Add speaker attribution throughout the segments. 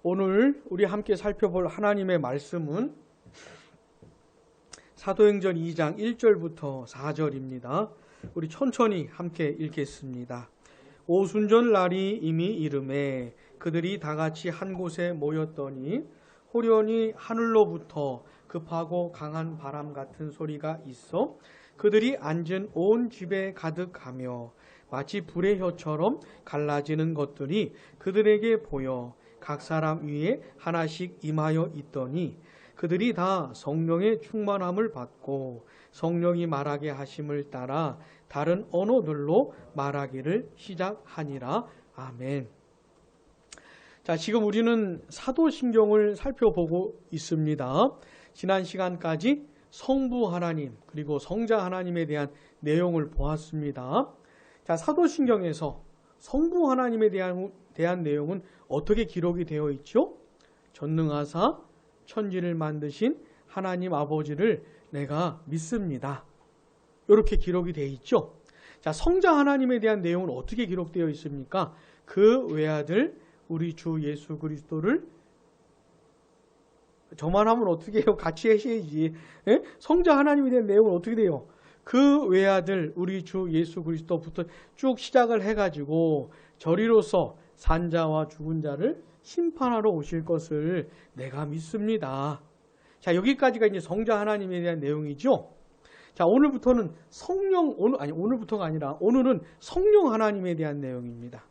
Speaker 1: 오늘 우리 함께 살펴볼 하나님의 말씀은 사도행전 2장 1절부터 4절입니다. 우리 천천히 함께 읽겠습니다. 오순절 날이 이미 이르매 그들이 다 같이 한 곳에 모였더니 호련히 하늘로부터 급하고 강한 바람 같은 소리가 있어 그들이 앉은 온 집에 가득하며 마치 불의 혀처럼 갈라지는 것들이 그들에게 보여 각 사람 위에 하나씩 임하여 있더니 그들이 다 성령의 충만함을 받고 성령이 말하게 하심을 따라 다른 언어들로 말하기를 시작하니라. 아멘. 자, 지금 우리는 사도신경을 살펴보고 있습니다. 지난 시간까지 성부 하나님 그리고 성자 하나님에 대한 내용을 보았습니다. 자, 사도신경에서 성부 하나님에 대한 내용은 어떻게 기록이 되어 있죠? 전능하사 천지를 만드신 하나님 아버지를 내가 믿습니다. 이렇게 기록이 되어 있죠. 자, 성자 하나님에 대한 내용은 어떻게 기록되어 있습니까? 그 외아들 우리 주 예수 그리스도를 저만 하면 어떻게 해요? 같이 하셔야지. 예? 성자 하나님에 대한 내용은 어떻게 돼요? 그 외아들 우리 주 예수 그리스도부터 쭉 시작을 해가지고 저리로서 산자와 죽은 자를 심판하러 오실 것을 내가 믿습니다. 자, 여기까지가 이제 성자 하나님에 대한 내용이죠. 자, 오늘부터는 오늘부터가 아니라 오늘은 성령 하나님에 대한 내용입니다.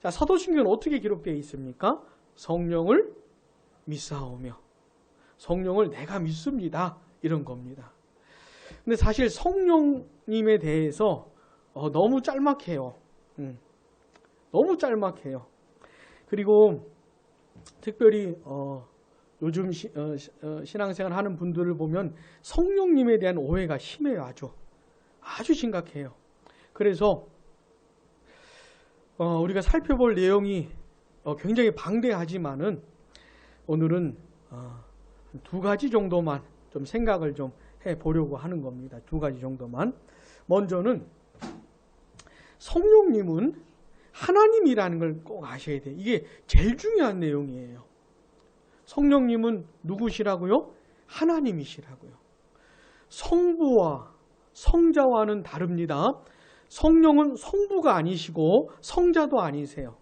Speaker 1: 자, 사도신경은 어떻게 기록되어 있습니까? 성령을 믿사오며 성령을 내가 믿습니다. 이런 겁니다. 근데 사실 성령님에 대해서 너무 짤막해요. 너무 짤막해요. 그리고 특별히 요즘 신앙생활 하는 분들을 보면 성령님에 대한 오해가 심해요. 아주 심각해요. 그래서 우리가 살펴볼 내용이 굉장히 방대하지만은 오늘은 두 가지 정도만 좀 생각을 좀 해보려고 하는 겁니다. 두 가지 정도만. 먼저는 성령님은 하나님이라는 걸 꼭 아셔야 돼요. 이게 제일 중요한 내용이에요. 성령님은 누구시라고요? 하나님이시라고요. 성부와 성자와는 다릅니다. 성령은 성부가 아니시고 성자도 아니세요.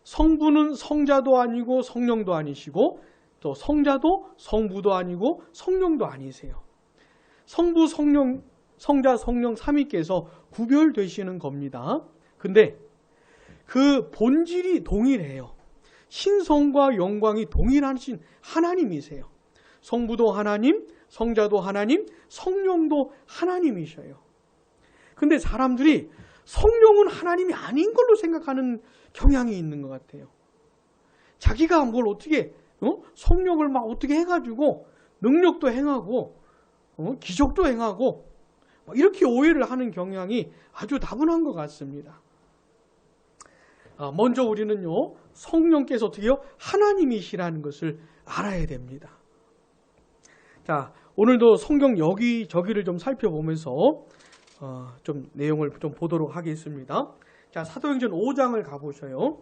Speaker 1: 성부는 성자도 아니고 성령도 아니시고 또 성자도 성부도 아니고 성령도 아니세요. 성부, 성령, 성자, 성령 삼위께서 구별되시는 겁니다. 근데 그 본질이 동일해요. 신성과 영광이 동일하신 하나님이세요. 성부도 하나님, 성자도 하나님, 성령도 하나님이셔요. 근데 사람들이 성령은 하나님이 아닌 걸로 생각하는 경향이 있는 것 같아요. 자기가 뭘 어떻게 성령을 막 어떻게 해가지고 능력도 행하고 기적도 행하고 이렇게 오해를 하는 경향이 아주 다분한 것 같습니다. 먼저 우리는요, 성령께서 어떻게 해요? 하나님이시라는 것을 알아야 됩니다. 자, 오늘도 성경 여기저기를 좀 살펴보면서 좀 내용을 좀 보도록 하겠습니다. 자, 사도행전 5장을 가보셔요.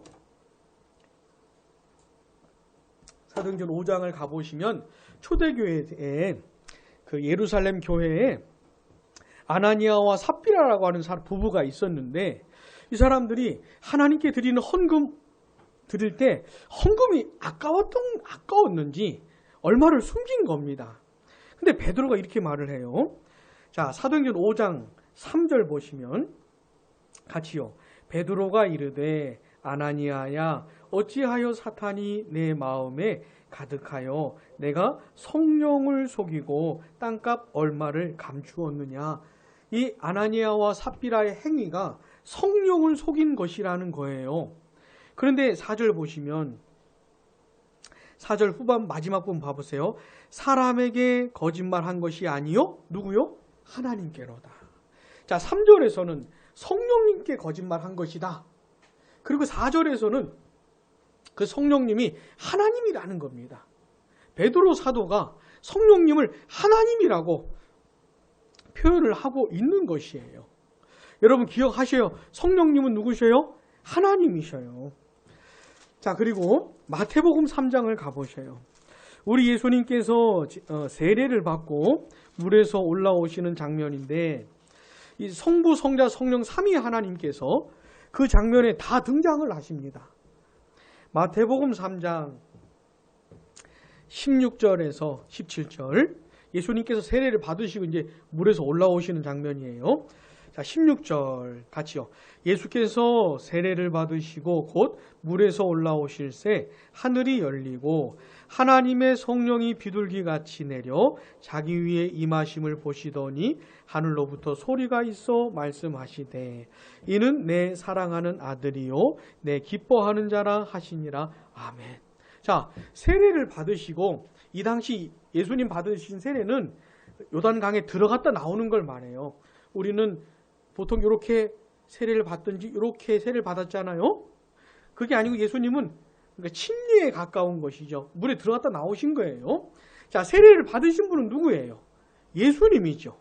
Speaker 1: 사도행전 5장을 가보시면 초대교회에 그 예루살렘 교회에 아나니아와 삽비라라고 하는 부부가 있었는데 이 사람들이 하나님께 드리는 헌금 드릴 때 헌금이 아까웠는지 얼마를 숨긴 겁니다. 근데 베드로가 이렇게 말을 해요. 자, 사도행전 5장 3절 보시면 같이요. 베드로가 이르되 아나니아야 어찌하여 사탄이 내 마음에 가득하여 내가 성령을 속이고 땅값 얼마를 감추었느냐. 이 아나니아와 삽비라의 행위가 성령을 속인 것이라는 거예요. 그런데 4절 보시면 4절 후반 마지막 부분 봐보세요. 사람에게 거짓말한 것이 아니요. 누구요? 하나님께로다. 자, 3절에서는 성령님께 거짓말한 것이다. 그리고 4절에서는 그 성령님이 하나님이라는 겁니다. 베드로 사도가 성령님을 하나님이라고 표현을 하고 있는 것이에요. 여러분 기억하셔요. 성령님은 누구셔요? 하나님이셔요. 자, 그리고 마태복음 3장을 가보셔요. 우리 예수님께서 세례를 받고 물에서 올라오시는 장면인데 이 성부, 성자, 성령 삼위 하나님께서 그 장면에 다 등장을 하십니다. 마태복음 3장 16절에서 17절 예수님께서 세례를 받으시고 이제 물에서 올라오시는 장면이에요. 자, 16절 같이요. 예수께서 세례를 받으시고 곧 물에서 올라오실새 하늘이 열리고 하나님의 성령이 비둘기같이 내려 자기 위에 임하심을 보시더니 하늘로부터 소리가 있어 말씀하시되 이는 내 사랑하는 아들이요 내 기뻐하는 자라 하시니라. 아멘. 자, 세례를 받으시고 이 당시 예수님 받으신 세례는 요단강에 들어갔다 나오는 걸 말해요. 우리는 보통 이렇게 세례를 받든지 이렇게 세례를 받았잖아요. 그게 아니고 예수님은 그러니까 침례에 가까운 것이죠. 물에 들어갔다 나오신 거예요. 자, 세례를 받으신 분은 누구예요? 예수님이죠.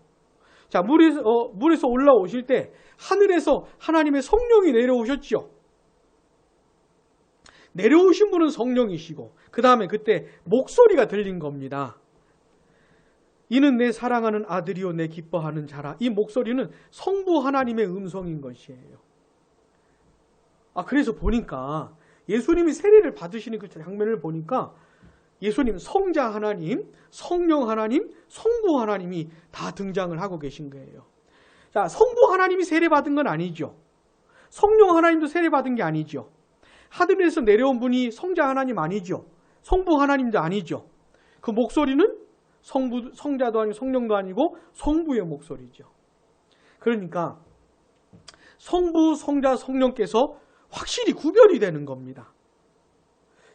Speaker 1: 자, 물에서 올라오실 때 하늘에서 하나님의 성령이 내려오셨죠. 내려오신 분은 성령이시고 그 다음에 그때 목소리가 들린 겁니다. 이는 내 사랑하는 아들이요 내 기뻐하는 자라. 이 목소리는 성부 하나님의 음성인 것이에요. 그래서 보니까 예수님이 세례를 받으시는 그 장면을 보니까 예수님, 성자 하나님, 성령 하나님, 성부 하나님이 다 등장을 하고 계신 거예요. 자, 성부 하나님이 세례 받은 건 아니죠. 성령 하나님도 세례 받은 게 아니죠. 하늘에서 내려온 분이 성자 하나님 아니죠. 성부 하나님도 아니죠. 그 목소리는 성자도 아니고 성령도 아니고 성부의 목소리죠. 그러니까 성부, 성자, 성령께서 확실히 구별이 되는 겁니다.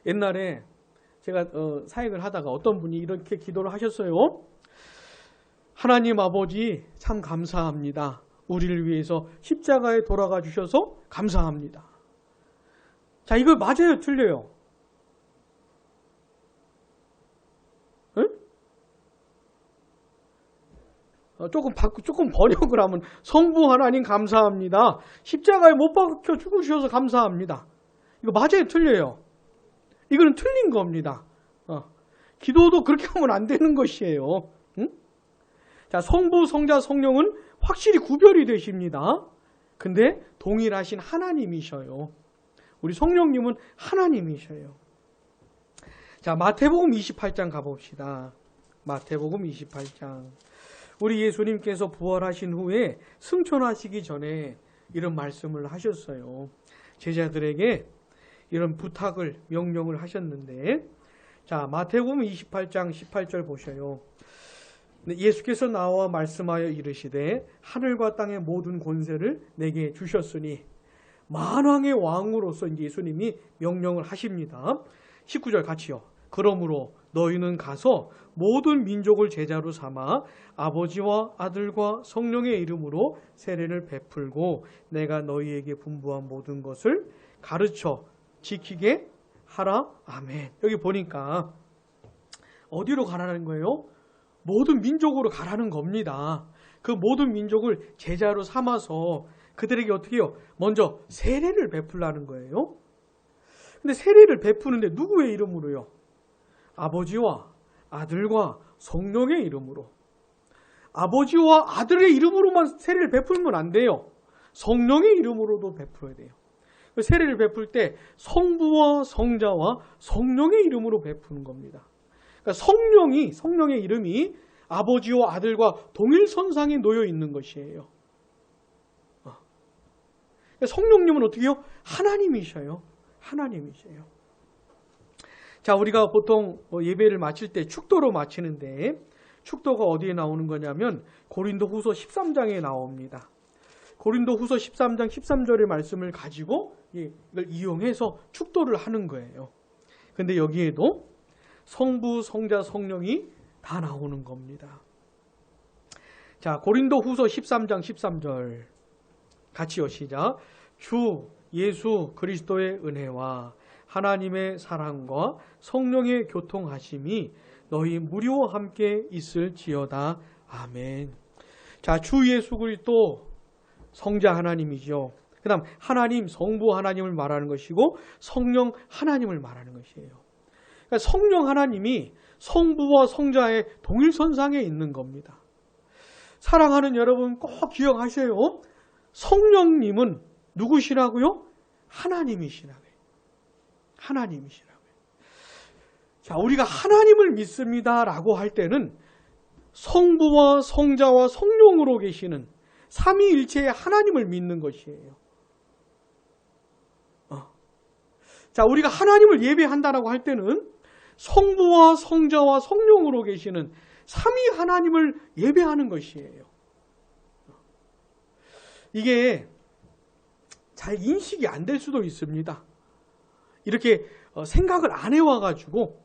Speaker 1: 옛날에 제가 사역을 하다가 어떤 분이 이렇게 기도를 하셨어요. 하나님 아버지 참 감사합니다. 우리를 위해서 십자가에 돌아가 주셔서 감사합니다. 자, 이거 맞아요? 틀려요? 조금 번역을 하면 성부 하나님 감사합니다. 십자가에 못 박혀 죽으셔서 감사합니다. 이거 맞아요? 틀려요? 이거는 틀린 겁니다. 기도도 그렇게 하면 안 되는 것이에요. 응? 자, 성부, 성자, 성령은 확실히 구별이 되십니다. 근데 동일하신 하나님이셔요. 우리 성령님은 하나님이셔요. 자, 마태복음 28장 가봅시다. 마태복음 28장. 우리 예수님께서 부활하신 후에 승천하시기 전에 이런 말씀을 하셨어요. 제자들에게 이런 부탁을, 명령을 하셨는데, 자, 마태복음 28장 18절 보셔요. 예수께서 나와 말씀하여 이르시되 하늘과 땅의 모든 권세를 내게 주셨으니 만왕의 왕으로서 이제 예수님이 명령을 하십니다. 19절 같이요. 그러므로 너희는 가서 모든 민족을 제자로 삼아 아버지와 아들과 성령의 이름으로 세례를 베풀고 내가 너희에게 분부한 모든 것을 가르쳐 지키게 하라. 아멘. 여기 보니까 어디로 가라는 거예요? 모든 민족으로 가라는 겁니다. 그 모든 민족을 제자로 삼아서 그들에게 어떻게 해요? 먼저 세례를 베풀라는 거예요. 근데 세례를 베푸는데 누구의 이름으로요? 아버지와 아들과 성령의 이름으로. 아버지와 아들의 이름으로만 세례를 베풀면 안 돼요. 성령의 이름으로도 베풀어야 돼요. 세례를 베풀 때 성부와 성자와 성령의 이름으로 베푸는 겁니다. 그러니까 성령의 이름이 아버지와 아들과 동일선상에 놓여 있는 것이에요. 성령님은 어떻게 해요? 하나님이셔요. 하나님이셔요. 자, 우리가 보통 예배를 마칠 때 축도로 마치는데 축도가 어디에 나오는 거냐면 고린도후서 13장에 나옵니다. 고린도후서 13장 13절의 말씀을 가지고 이걸 이용해서 축도를 하는 거예요. 근데 여기에도 성부, 성자, 성령이 다 나오는 겁니다. 자, 고린도후서 13장 13절 같이요. 시작. 주 예수 그리스도의 은혜와 하나님의 사랑과 성령의 교통하심이 너희 무리와 함께 있을지어다. 아멘. 자, 주 예수 그리스도 성자 하나님이죠. 그 다음 하나님, 성부 하나님을 말하는 것이고 성령 하나님을 말하는 것이에요. 그러니까 성령 하나님이 성부와 성자의 동일선상에 있는 겁니다. 사랑하는 여러분 꼭 기억하세요. 성령님은 누구시라고요? 하나님이시라고요. 하나님이시라고요. 자, 우리가 하나님을 믿습니다라고 할 때는 성부와 성자와 성령으로 계시는 삼위일체의 하나님을 믿는 것이에요. 자, 우리가 하나님을 예배한다라고 할 때는 성부와 성자와 성령으로 계시는 삼위 하나님을 예배하는 것이에요. 이게 잘 인식이 안 될 수도 있습니다. 이렇게 생각을 안 해와가지고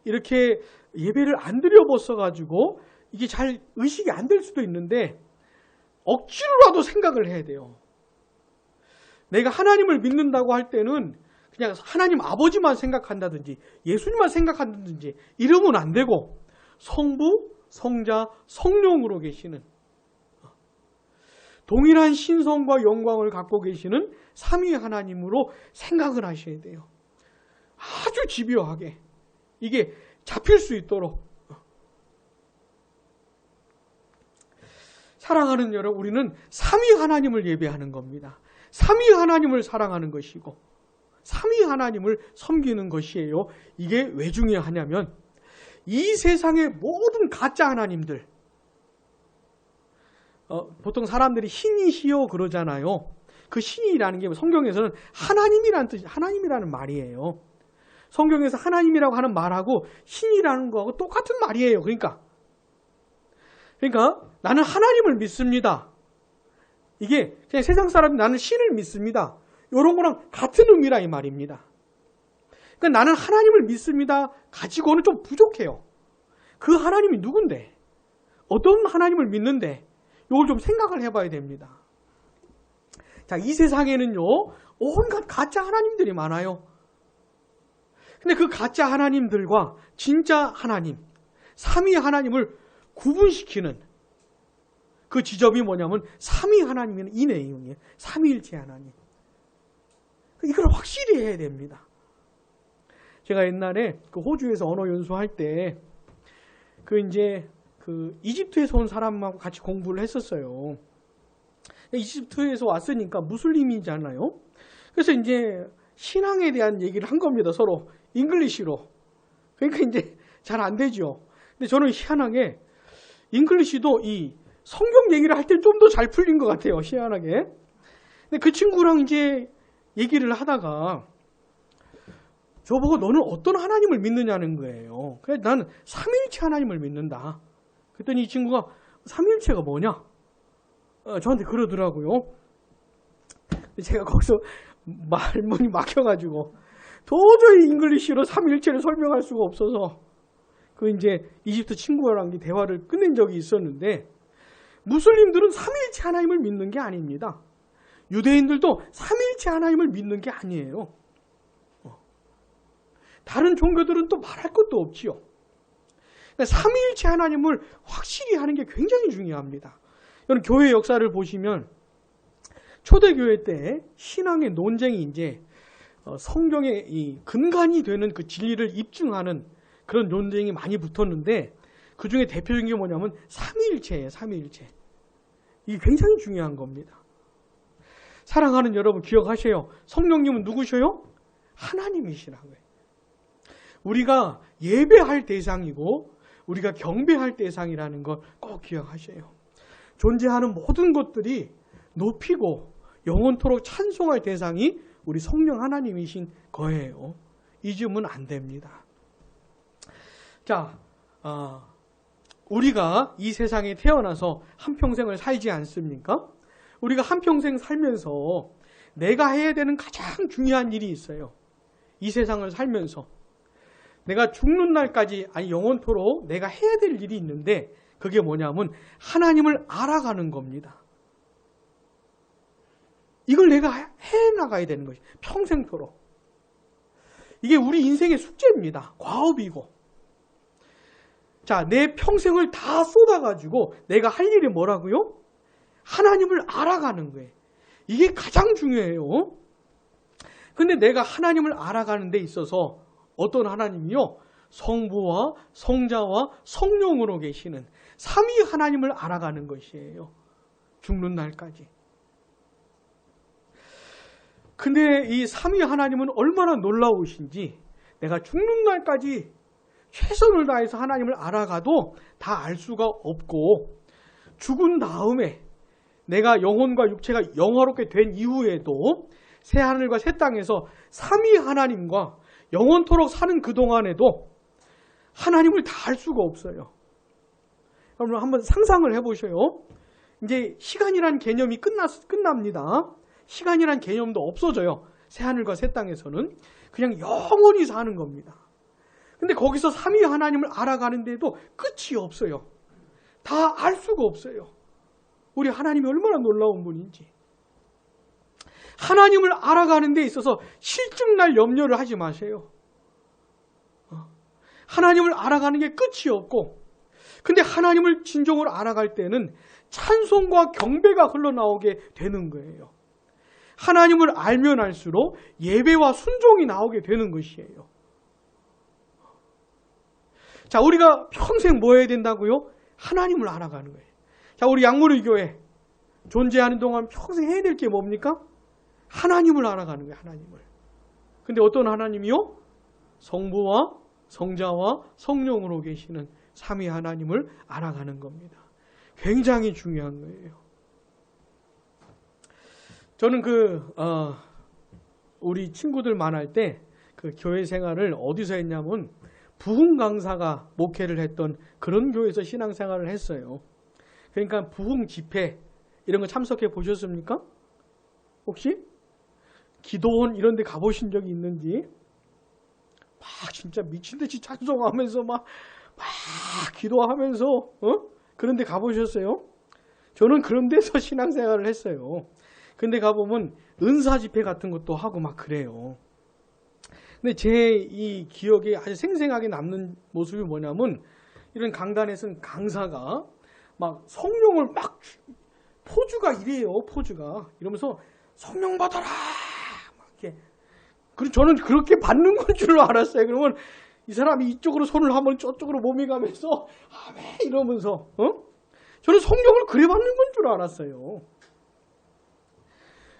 Speaker 1: 이렇게 예배를 안 드려봤어가지고 이게 잘 의식이 안 될 수도 있는데 억지로라도 생각을 해야 돼요. 내가 하나님을 믿는다고 할 때는 그냥 하나님 아버지만 생각한다든지 예수님만 생각한다든지 이러면 안 되고 성부, 성자, 성령으로 계시는 동일한 신성과 영광을 갖고 계시는 삼위 하나님으로 생각을 하셔야 돼요. 아주 집요하게 이게 잡힐 수 있도록. 사랑하는 여러분, 우리는 삼위 하나님을 예배하는 겁니다. 삼위 하나님을 사랑하는 것이고 삼위 하나님을 섬기는 것이에요. 이게 왜 중요하냐면 이 세상의 모든 가짜 하나님들, 보통 사람들이 신이시여 그러잖아요. 그 신이라는 게 성경에서는 하나님이라는 뜻이, 하나님이라는 말이에요. 성경에서 하나님이라고 하는 말하고 신이라는 거하고 똑같은 말이에요. 그러니까 나는 하나님을 믿습니다. 이게 그냥 세상 사람이 나는 신을 믿습니다. 이런 거랑 같은 의미라 이 말입니다. 그러니까 나는 하나님을 믿습니다. 가지고는 좀 부족해요. 그 하나님이 누군데? 어떤 하나님을 믿는데? 이걸 좀 생각을 해봐야 됩니다. 자, 이 세상에는요, 온갖 가짜 하나님들이 많아요. 근데 그 가짜 하나님들과 진짜 하나님, 삼위 하나님을 구분시키는 그 지점이 뭐냐면 삼위 하나님은 이 내용이에요. 삼위일체 하나님. 이걸 확실히 해야 됩니다. 제가 옛날에 그 호주에서 언어 연수할 때 이집트에서 온 사람하고 같이 공부를 했었어요. 이집트에서 왔으니까 무슬림이잖아요. 그래서 이제 신앙에 대한 얘기를 한 겁니다. 서로 잉글리시로. 그러니까 이제 잘 안 되죠. 근데 저는 희한하게 잉글리시도 이 성경 얘기를 할 때 좀 더 잘 풀린 것 같아요. 희한하게. 근데 그 친구랑 이제 얘기를 하다가 저보고 너는 어떤 하나님을 믿느냐는 거예요. 그래서 나는 삼위일체 하나님을 믿는다. 그랬더니 이 친구가 삼위일체가 뭐냐? 저한테 그러더라고요. 제가 거기서 말문이 막혀가지고 도저히 잉글리시로 삼위일체를 설명할 수가 없어서 이제 이집트 친구랑 대화를 끝낸 적이 있었는데 무슬림들은 삼위일체 하나님을 믿는 게 아닙니다. 유대인들도 삼위일체 하나님을 믿는 게 아니에요. 다른 종교들은 또 말할 것도 없지요. 삼위일체 하나님을 확실히 하는 게 굉장히 중요합니다. 여러분 교회 역사를 보시면 초대교회 때 신앙의 논쟁이 이제 성경의 이 근간이 되는 그 진리를 입증하는 그런 논쟁이 많이 붙었는데 그 중에 대표적인 게 뭐냐면 삼위일체예요. 삼위일체. 이게 굉장히 중요한 겁니다. 사랑하는 여러분 기억하세요. 성령님은 누구셔요? 하나님이시라고요. 우리가 예배할 대상이고 우리가 경배할 대상이라는 걸 꼭 기억하세요. 존재하는 모든 것들이 높이고 영원토록 찬송할 대상이 우리 성령 하나님이신 거예요. 잊으면 안 됩니다. 자, 우리가 이 세상에 태어나서 한평생을 살지 않습니까? 우리가 한평생 살면서 내가 해야 되는 가장 중요한 일이 있어요. 이 세상을 살면서 내가 죽는 날까지 아니 영원토록 내가 해야 될 일이 있는데 그게 뭐냐면 하나님을 알아가는 겁니다. 이걸 내가 해나가야 되는 것이 평생토록. 이게 우리 인생의 숙제입니다. 과업이고. 자, 내 평생을 다 쏟아가지고 내가 할 일이 뭐라고요? 하나님을 알아가는 거예요. 이게 가장 중요해요. 근데 내가 하나님을 알아가는 데 있어서 어떤 하나님이요? 성부와 성자와 성령으로 계시는 삼위 하나님을 알아가는 것이에요. 죽는 날까지. 근데 이 삼위 하나님은 얼마나 놀라우신지 내가 죽는 날까지 최선을 다해서 하나님을 알아가도 다 알 수가 없고, 죽은 다음에 내가 영혼과 육체가 영화롭게 된 이후에도 새하늘과 새 땅에서 삼위 하나님과 영원토록 사는 그동안에도 하나님을 다 알 수가 없어요. 여러분 한번 상상을 해보셔요. 이제 시간이란 개념이 끝납니다. 시간이란 개념도 없어져요. 새하늘과 새 땅에서는 그냥 영원히 사는 겁니다. 근데 거기서 삼위 하나님을 알아가는데도 끝이 없어요. 다 알 수가 없어요. 우리 하나님이 얼마나 놀라운 분인지. 하나님을 알아가는 데 있어서 실증날 염려를 하지 마세요. 하나님을 알아가는 게 끝이 없고, 근데 하나님을 진정으로 알아갈 때는 찬송과 경배가 흘러나오게 되는 거예요. 하나님을 알면 알수록 예배와 순종이 나오게 되는 것이에요. 자, 우리가 평생 뭐 해야 된다고요? 하나님을 알아가는 거예요. 자, 우리 양무리 교회 존재하는 동안 평생 해야 될 게 뭡니까? 하나님을 알아가는 거예요. 하나님을. 근데 어떤 하나님이요? 성부와 성자와 성령으로 계시는 삼위 하나님을 알아가는 겁니다. 굉장히 중요한 거예요. 저는 우리 친구들 만날 때 그 교회 생활을 어디서 했냐면 부흥 강사가 목회를 했던 그런 교회에서 신앙생활을 했어요. 그러니까 부흥 집회 이런 거 참석해 보셨습니까? 혹시? 기도원 이런 데 가보신 적이 있는지? 막 진짜 미친듯이 찬송하면서 막 기도하면서 그런 데 가보셨어요? 저는 그런 데서 신앙생활을 했어요. 근데 가보면 은사 집회 같은 것도 하고 막 그래요. 근데 제 이 기억에 아주 생생하게 남는 모습이 뭐냐면, 이런 강단에서는 강사가 막 성령을 막 포주가 이래요. 포주가 이러면서 성령 받아라 막 이렇게. 그리고 저는 그렇게 받는 건 줄 알았어요. 그러면 이 사람이 이쪽으로 손을 하면 저쪽으로 몸이 가면서 아멘 이러면서 저는 성령을 그래 받는 건 줄 알았어요.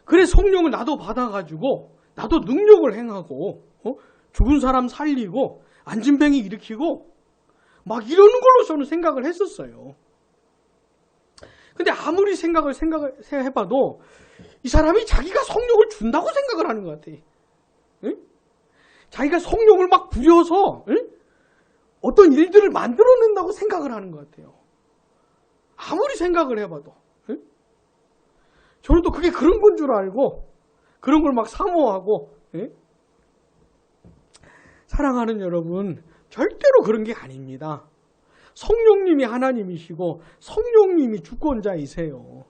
Speaker 1: 그래 성령을 나도 받아가지고 나도 능력을 행하고 죽은 사람 살리고 안진뱅이 일으키고 막 이러는 걸로 저는 생각을 했었어요. 근데 아무리 생각을 해봐도 이 사람이 자기가 성령을 준다고 생각을 하는 것 같아. 응? 자기가 성령을 막 부려서 어떤 일들을 만들어낸다고 생각을 하는 것 같아요. 아무리 생각을 해봐도. 저는 또 그게 그런 건 줄 알고 그런 걸 막 사모하고. 사랑하는 여러분, 절대로 그런 게 아닙니다. 성령님이 하나님이시고 성령님이 주권자이세요.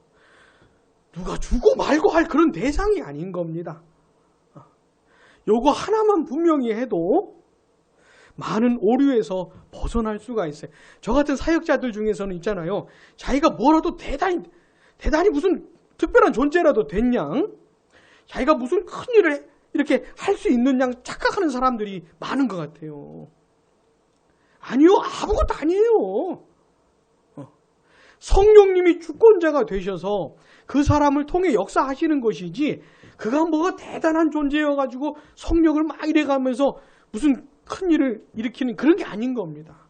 Speaker 1: 누가 주고 말고 할 그런 대상이 아닌 겁니다. 요거 하나만 분명히 해도 많은 오류에서 벗어날 수가 있어요. 저 같은 사역자들 중에서는 있잖아요. 자기가 뭐라도 대단히 무슨 특별한 존재라도 된 양, 자기가 무슨 큰 일을 이렇게 할 수 있는 양 착각하는 사람들이 많은 것 같아요. 아니요, 아무것도 아니에요. 성령님이 주권자가 되셔서 그 사람을 통해 역사하시는 것이지, 그가 뭐가 대단한 존재여가지고 성령을 막 이래가면서 무슨 큰 일을 일으키는 그런 게 아닌 겁니다.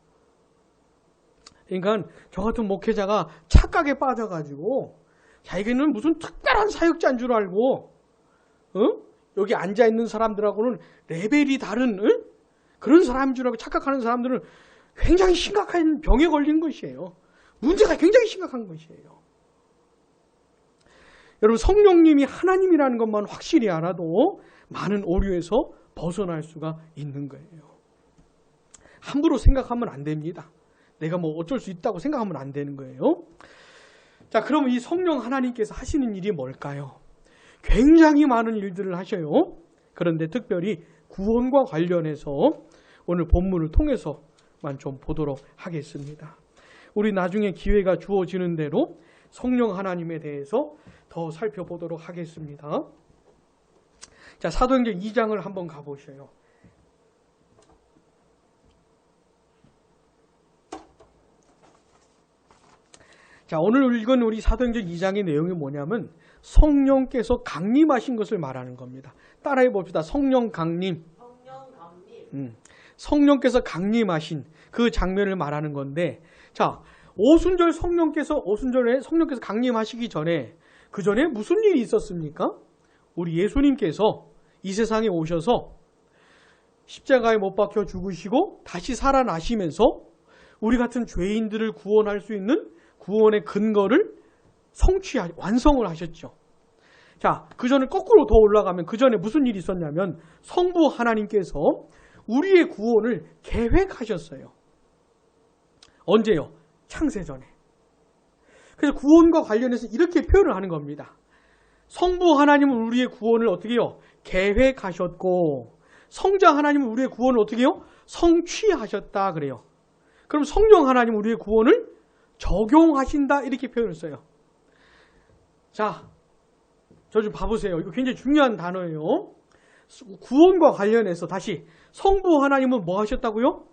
Speaker 1: 그러니까 저 같은 목회자가 착각에 빠져가지고 자기는 무슨 특별한 사역자인 줄 알고 여기 앉아있는 사람들하고는 레벨이 다른 그런 사람인 줄 알고 착각하는 사람들은 굉장히 심각한 병에 걸린 것이에요. 문제가 굉장히 심각한 것이에요. 여러분, 성령님이 하나님이라는 것만 확실히 알아도 많은 오류에서 벗어날 수가 있는 거예요. 함부로 생각하면 안 됩니다. 내가 뭐 어쩔 수 있다고 생각하면 안 되는 거예요. 자, 그럼 이 성령 하나님께서 하시는 일이 뭘까요? 굉장히 많은 일들을 하셔요. 그런데 특별히 구원과 관련해서 오늘 본문을 통해서만 좀 보도록 하겠습니다. 우리 나중에 기회가 주어지는 대로 성령 하나님에 대해서 더 살펴보도록 하겠습니다. 자, 사도행전 2장을 한번 가보셔요. 자, 오늘 읽은 우리 사도행전 2장의 내용이 뭐냐면 성령께서 강림하신 것을 말하는 겁니다. 따라해 봅시다. 성령 강림. 성령께서 강림하신 그 장면을 말하는 건데, 자, 오순절에 성령께서 강림하시기 전에 그 전에 무슨 일이 있었습니까? 우리 예수님께서 이 세상에 오셔서 십자가에 못 박혀 죽으시고 다시 살아나시면서 우리 같은 죄인들을 구원할 수 있는 구원의 근거를 완성을 하셨죠. 자, 그 전에 거꾸로 더 올라가면 그 전에 무슨 일이 있었냐면 성부 하나님께서 우리의 구원을 계획하셨어요. 언제요? 창세전에. 그래서 구원과 관련해서 이렇게 표현을 하는 겁니다. 성부 하나님은 우리의 구원을 어떻게 해요? 계획하셨고, 성자 하나님은 우리의 구원을 어떻게 해요? 성취하셨다 그래요. 그럼 성령 하나님은 우리의 구원을 적용하신다 이렇게 표현을 써요. 자, 저 좀 봐보세요. 이거 굉장히 중요한 단어예요. 구원과 관련해서 다시 성부 하나님은 뭐 하셨다고요?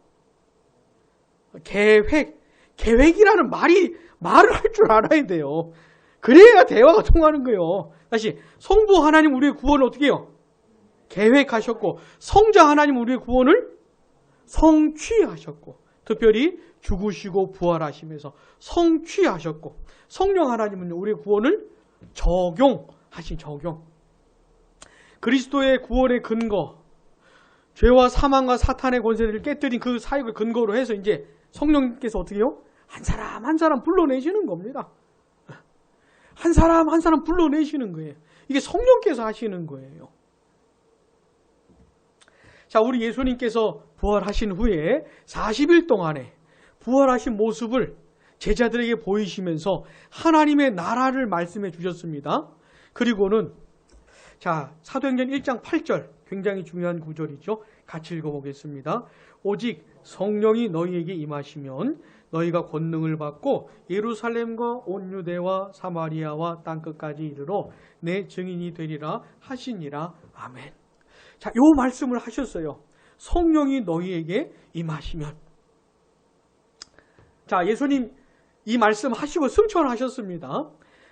Speaker 1: 계획이라는 말을 할 줄 알아야 돼요. 그래야 대화가 통하는 거예요. 다시 성부 하나님 우리의 구원을 어떻게 해요? 계획하셨고, 성자 하나님 우리의 구원을 성취하셨고, 특별히 죽으시고 부활하시면서 성취하셨고, 성령 하나님은 우리의 구원을 적용. 그리스도의 구원의 근거, 죄와 사망과 사탄의 권세를 깨뜨린 그 사역을 근거로 해서 이제 성령님께서 어떻게 해요? 한 사람 한 사람 불러내시는 겁니다. 한 사람 한 사람 불러내시는 거예요. 이게 성령께서 하시는 거예요. 자, 우리 예수님께서 부활하신 후에 40일 동안에 부활하신 모습을 제자들에게 보이시면서 하나님의 나라를 말씀해 주셨습니다. 그리고는 자, 사도행전 1장 8절 굉장히 중요한 구절이죠. 같이 읽어보겠습니다. 오직 성령이 너희에게 임하시면 너희가 권능을 받고 예루살렘과 온 유대와 사마리아와 땅끝까지 이르러 내 증인이 되리라 하시니라. 아멘. 자, 요 말씀을 하셨어요. 성령이 너희에게 임하시면. 자, 예수님 이 말씀 하시고 승천하셨습니다.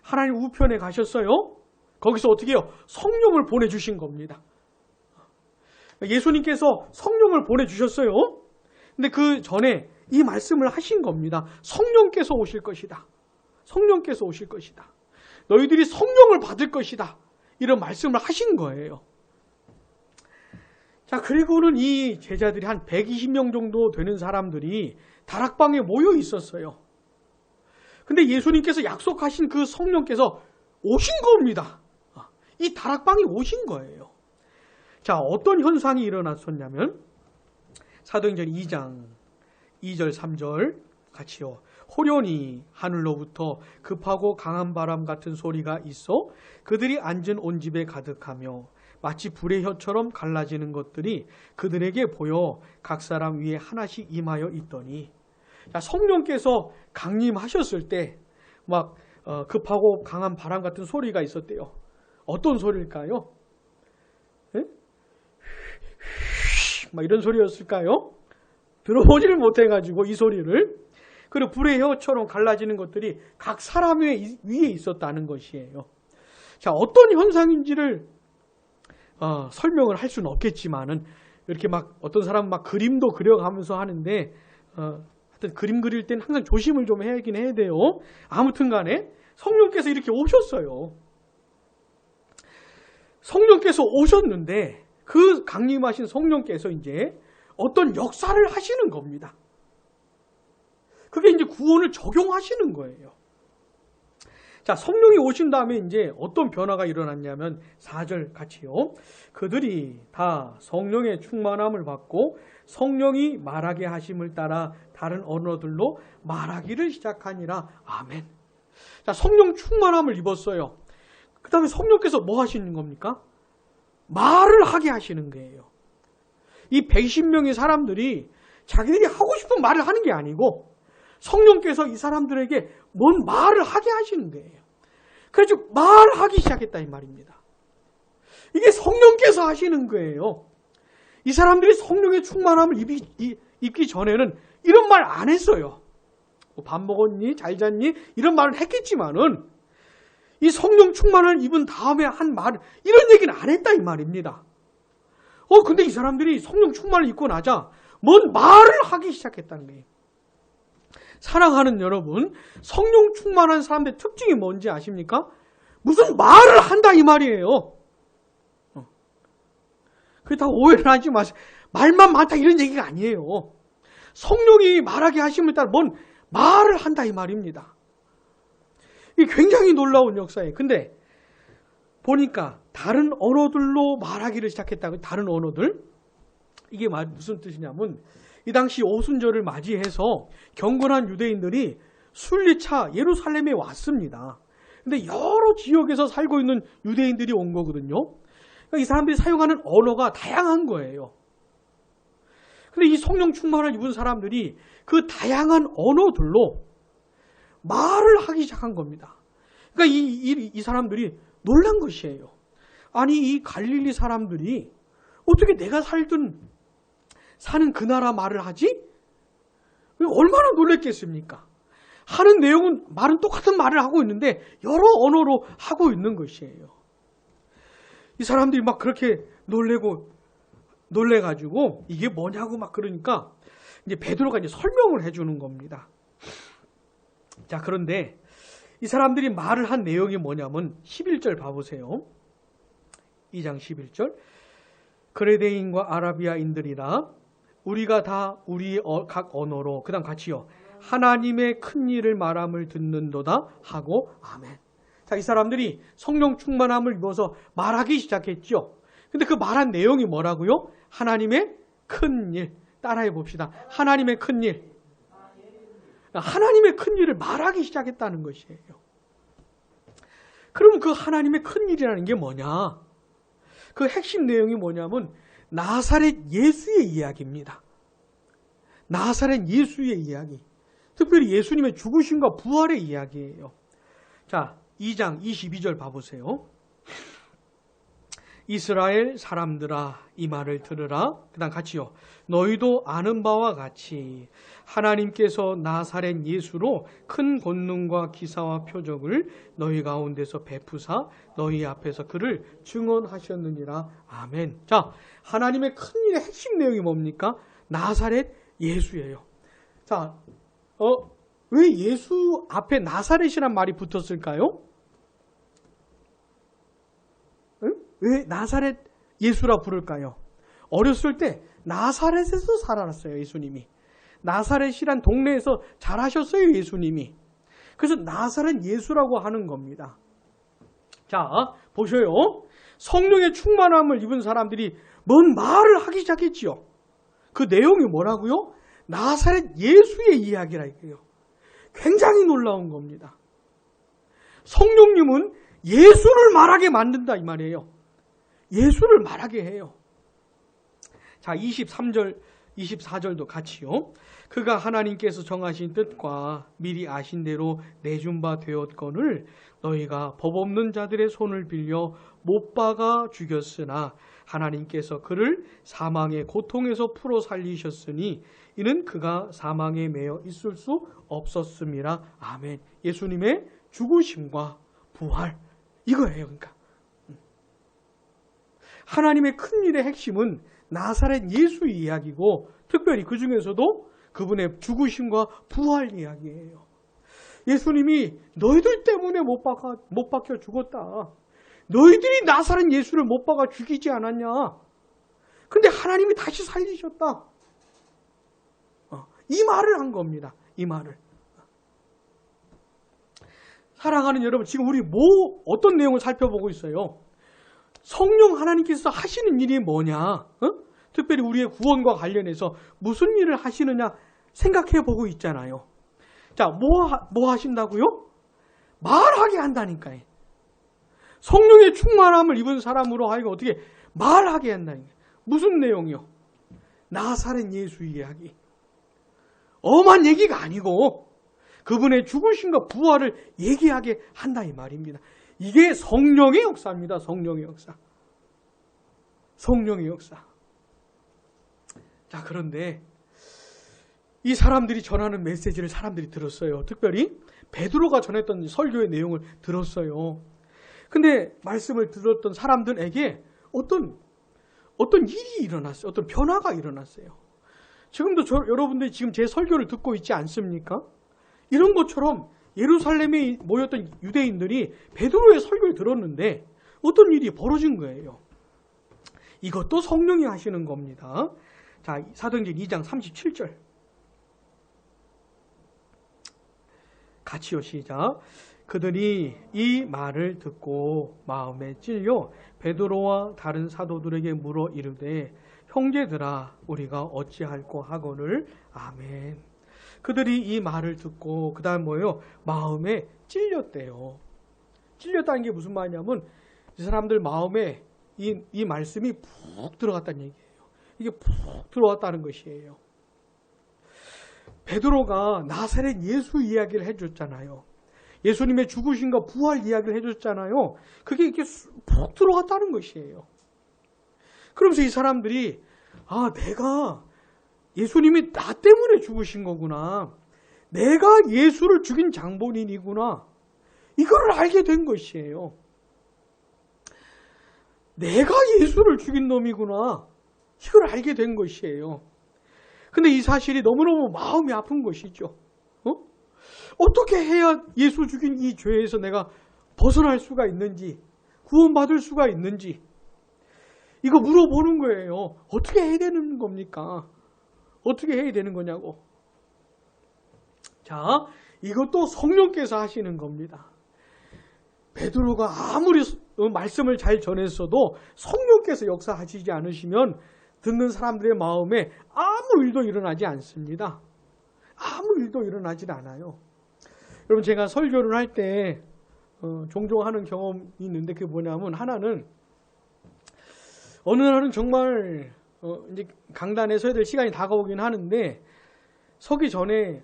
Speaker 1: 하나님 우편에 가셨어요. 거기서 어떻게 해요? 성령을 보내주신 겁니다. 예수님께서 성령을 보내주셨어요. 근데 그 전에 이 말씀을 하신 겁니다. 성령께서 오실 것이다. 성령께서 오실 것이다. 너희들이 성령을 받을 것이다. 이런 말씀을 하신 거예요. 자, 그리고는 이 제자들이 한 120명 정도 되는 사람들이 다락방에 모여 있었어요. 근데 예수님께서 약속하신 그 성령께서 오신 겁니다. 이 다락방에 오신 거예요. 자, 어떤 현상이 일어났었냐면 사도행전 2장 2절 3절 같이요. 호련히 하늘로부터 급하고 강한 바람 같은 소리가 있어 그들이 앉은 온 집에 가득하며 마치 불의 혀처럼 갈라지는 것들이 그들에게 보여 각 사람 위에 하나씩 임하여 있더니, 자, 성령께서 강림하셨을 때 막 급하고 강한 바람 같은 소리가 있었대요. 어떤 소리일까요? 네? 막 이런 소리였을까요? 들어보지를 못해가지고 이 소리를. 그리고 불의 혀처럼 갈라지는 것들이 각 사람 위에 있었다는 것이에요. 자, 어떤 현상인지를 설명을 할 수는 없겠지만은 이렇게 막 어떤 사람은 막 그림도 그려가면서 하는데 하여튼 그림 그릴 때는 항상 조심을 좀 해야긴 해야 돼요. 아무튼 간에 성령께서 이렇게 오셨어요. 성령께서 오셨는데 그 강림하신 성령께서 이제 어떤 역사를 하시는 겁니다. 그게 이제 구원을 적용하시는 거예요. 자, 성령이 오신 다음에 이제 어떤 변화가 일어났냐면 4절 같이요. 그들이 다 성령의 충만함을 받고 성령이 말하게 하심을 따라 다른 언어들로 말하기를 시작하니라. 아멘. 자, 성령 충만함을 입었어요. 그 다음에 성령께서 뭐 하시는 겁니까? 말을 하게 하시는 거예요. 이 120명의 사람들이 자기들이 하고 싶은 말을 하는 게 아니고 성령께서 이 사람들에게 뭔 말을 하게 하시는 거예요. 그래서 말하기 시작했다 이 말입니다. 이게 성령께서 하시는 거예요. 이 사람들이 성령의 충만함을 입기 전에는 이런 말 안 했어요. 밥 먹었니? 잘 잤니? 이런 말은 했겠지만은 이 성령 충만을 입은 다음에 한 말, 이런 얘기는 안 했다 이 말입니다. 근데 이 사람들이 성령 충만을 입고 나자 뭔 말을 하기 시작했다는 거예요. 사랑하는 여러분, 성령 충만한 사람들의 특징이 뭔지 아십니까? 무슨 말을 한다 이 말이에요. 그렇다고 오해를 하지 마세요. 말만 많다 이런 얘기가 아니에요. 성령이 말하게 하심에 따라 뭔 말을 한다 이 말입니다. 이게 굉장히 놀라운 역사예요. 근데 보니까 다른 언어들로 말하기를 시작했다고. 다른 언어들. 이게 무슨 뜻이냐면 이 당시 오순절을 맞이해서 경건한 유대인들이 순리차 예루살렘에 왔습니다. 근데 여러 지역에서 살고 있는 유대인들이 온 거거든요. 그러니까 이 사람들이 사용하는 언어가 다양한 거예요. 근데 이 성령 충만을 입은 사람들이 그 다양한 언어들로 말을 하기 시작한 겁니다. 그러니까 이 사람들이 놀란 것이에요. 아니 이 갈릴리 사람들이 어떻게 내가 사는 그 나라 말을 하지? 얼마나 놀랬겠습니까? 하는 내용은 말은 똑같은 말을 하고 있는데 여러 언어로 하고 있는 것이에요. 이 사람들이 막 그렇게 놀래가지고 이게 뭐냐고 막 그러니까 이제 베드로가 이제 설명을 해주는 겁니다. 자, 그런데 이 사람들이 말을 한 내용이 뭐냐면 11절 봐보세요. 2장 11절. 그레데인과 아라비아인들이라 우리가 다 우리 각 언어로 그 다음 같이요. 하나님의 큰 일을 말함을 듣는도다 하고 아멘. 자, 이 사람들이 성령 충만함을 입어서 말하기 시작했죠. 근데 그 말한 내용이 뭐라고요? 하나님의 큰 일. 따라해 봅시다. 하나님의 큰 일. 하나님의 큰 일을 말하기 시작했다는 것이에요. 그럼 그 하나님의 큰 일이라는 게 뭐냐? 그 핵심 내용이 뭐냐면 나사렛 예수의 이야기입니다. 나사렛 예수의 이야기. 특별히 예수님의 죽으심과 부활의 이야기예요. 자, 2장 22절 봐보세요. 이스라엘 사람들아 이 말을 들으라. 그 다음 같이요. 너희도 아는 바와 같이 하나님께서 나사렛 예수로 큰 권능과 기사와 표적을 너희 가운데서 베푸사 너희 앞에서 그를 증언하셨느니라. 아멘. 자, 하나님의 큰 일의 핵심 내용이 뭡니까? 나사렛 예수예요. 자, 왜 예수 앞에 나사렛이란 말이 붙었을까요? 왜 나사렛 예수라 부를까요? 어렸을 때 나사렛에서 살아났어요, 예수님이. 나사렛이란 동네에서 자라셨어요, 예수님이. 그래서 나사렛 예수라고 하는 겁니다. 자, 보셔요. 성령의 충만함을 입은 사람들이 뭔 말을 하기 시작했지요. 그 내용이 뭐라고요? 나사렛 예수의 이야기라 이거예요. 굉장히 놀라운 겁니다. 성령님은 예수를 말하게 만든다 이 말이에요. 예수를 말하게 해요. 자, 23절, 24절도 같이요. 그가 하나님께서 정하신 뜻과 미리 아신 대로 내준 바 되었거늘 너희가 법 없는 자들의 손을 빌려 못 박아 죽였으나 하나님께서 그를 사망의 고통에서 풀어 살리셨으니 이는 그가 사망에 매여 있을 수 없었음이라. 아멘. 예수님의 죽으심과 부활 이거예요. 그러니까 하나님의 큰 일의 핵심은 나사렛 예수 이야기고 특별히 그 중에서도 그분의 죽으심과 부활 이야기예요. 예수님이 너희들 때문에 못 박혀 죽었다. 너희들이 나사렛 예수를 못 박아 죽이지 않았냐. 근데 하나님이 다시 살리셨다. 이 말을 한 겁니다. 이 말을. 사랑하는 여러분, 지금 우리 어떤 내용을 살펴보고 있어요? 성령 하나님께서 하시는 일이 뭐냐? 특별히 우리의 구원과 관련해서 무슨 일을 하시느냐 생각해 보고 있잖아요. 자, 뭐 하신다고요? 말하게 한다니까요. 성령의 충만함을 입은 사람으로 하여금 어떻게 말하게 한다니까요. 무슨 내용이요? 나사렛 예수 이야기. 엄한 얘기가 아니고 그분의 죽으심과 부활을 얘기하게 한다 이 말입니다. 이게 성령의 역사입니다. 성령의 역사. 성령의 역사. 자, 그런데 이 사람들이 전하는 메시지를 사람들이 들었어요. 특별히 베드로가 전했던 설교의 내용을 들었어요. 근데 말씀을 들었던 사람들에게 어떤 일이 일어났어요. 어떤 변화가 일어났어요. 지금도 여러분들이 지금 제 설교를 듣고 있지 않습니까? 이런 것처럼 예루살렘에 모였던 유대인들이 베드로의 설교를 들었는데 어떤 일이 벌어진 거예요. 이것도 성령이 하시는 겁니다. 자, 사도행전 2장 37절. 같이요, 시작. 그들이 이 말을 듣고 마음에 찔려 베드로와 다른 사도들에게 물어 이르되 형제들아 우리가 어찌할꼬 하거늘. 아멘. 그들이 이 말을 듣고 그 다음 뭐예요? 마음에 찔렸대요. 찔렸다는 게 무슨 말이냐면 이 사람들 마음에 이 말씀이 푹 들어갔다는 얘기예요. 이게 푹 들어왔다는 것이에요. 베드로가 나사렛 예수 이야기를 해줬잖아요. 예수님의 죽으심과 부활 이야기를 해줬잖아요. 그게 이렇게 푹 들어갔다는 것이에요. 그러면서 이 사람들이 내가 예수님이 나 때문에 죽으신 거구나. 내가 예수를 죽인 장본인이구나. 이걸 알게 된 것이에요. 내가 예수를 죽인 놈이구나. 이걸 알게 된 것이에요. 근데 이 사실이 너무너무 마음이 아픈 것이죠. 어떻게 해야 예수 죽인 이 죄에서 내가 벗어날 수가 있는지, 구원받을 수가 있는지, 이거 물어보는 거예요. 어떻게 해야 되는 겁니까? 어떻게 해야 되는 거냐고. 자, 이것도 성령께서 하시는 겁니다. 베드로가 아무리 말씀을 잘 전했어도 성령께서 역사하시지 않으시면 듣는 사람들의 마음에 아무 일도 일어나지 않습니다. 아무 일도 일어나질 않아요. 여러분, 제가 설교를 할 때 종종 하는 경험이 있는데 그게 뭐냐면, 하나는 어느 날은 정말 이제 강단에 서야 될 시간이 다가오긴 하는데 서기 전에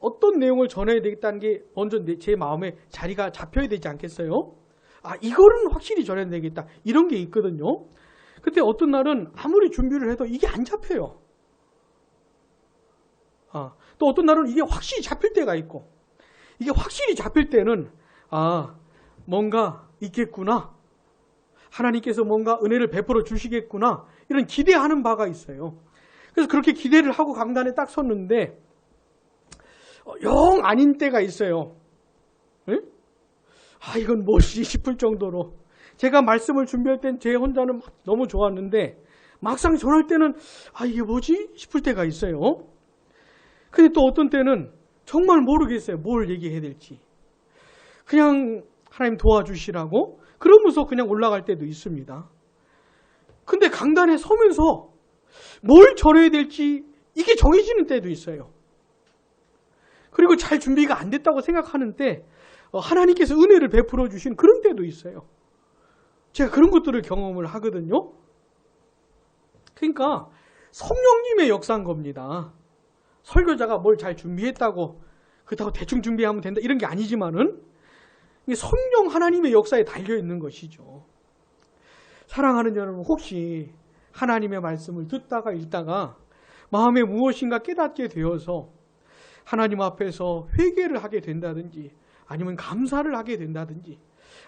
Speaker 1: 어떤 내용을 전해야 되겠다는 게 먼저 제 마음에 자리가 잡혀야 되지 않겠어요? 이거는 확실히 전해야 되겠다. 이런 게 있거든요. 그때 어떤 날은 아무리 준비를 해도 이게 안 잡혀요. 또 어떤 날은 이게 확실히 잡힐 때가 있고, 이게 확실히 잡힐 때는 뭔가 있겠구나. 하나님께서 뭔가 은혜를 베풀어 주시겠구나. 이런 기대하는 바가 있어요. 그래서 그렇게 기대를 하고 강단에 딱 섰는데 영 아닌 때가 있어요. 네? 이건 뭐지 싶을 정도로. 제가 말씀을 준비할 땐 제 혼자는 너무 좋았는데 막상 전할 때는 이게 뭐지 싶을 때가 있어요. 근데 또 어떤 때는 정말 모르겠어요. 뭘 얘기해야 될지. 그냥 하나님 도와주시라고 그러면서 그냥 올라갈 때도 있습니다. 근데 강단에 서면서 뭘 전해야 될지 이게 정해지는 때도 있어요. 그리고 잘 준비가 안 됐다고 생각하는 때 하나님께서 은혜를 베풀어 주신 그런 때도 있어요. 제가 그런 것들을 경험을 하거든요. 그러니까 성령님의 역사인 겁니다. 설교자가 뭘 잘 준비했다고 그렇다고 대충 준비하면 된다 이런 게 아니지만은 성령 하나님의 역사에 달려있는 것이죠. 사랑하는 여러분, 혹시 하나님의 말씀을 듣다가 읽다가 마음에 무엇인가 깨닫게 되어서 하나님 앞에서 회개를 하게 된다든지 아니면 감사를 하게 된다든지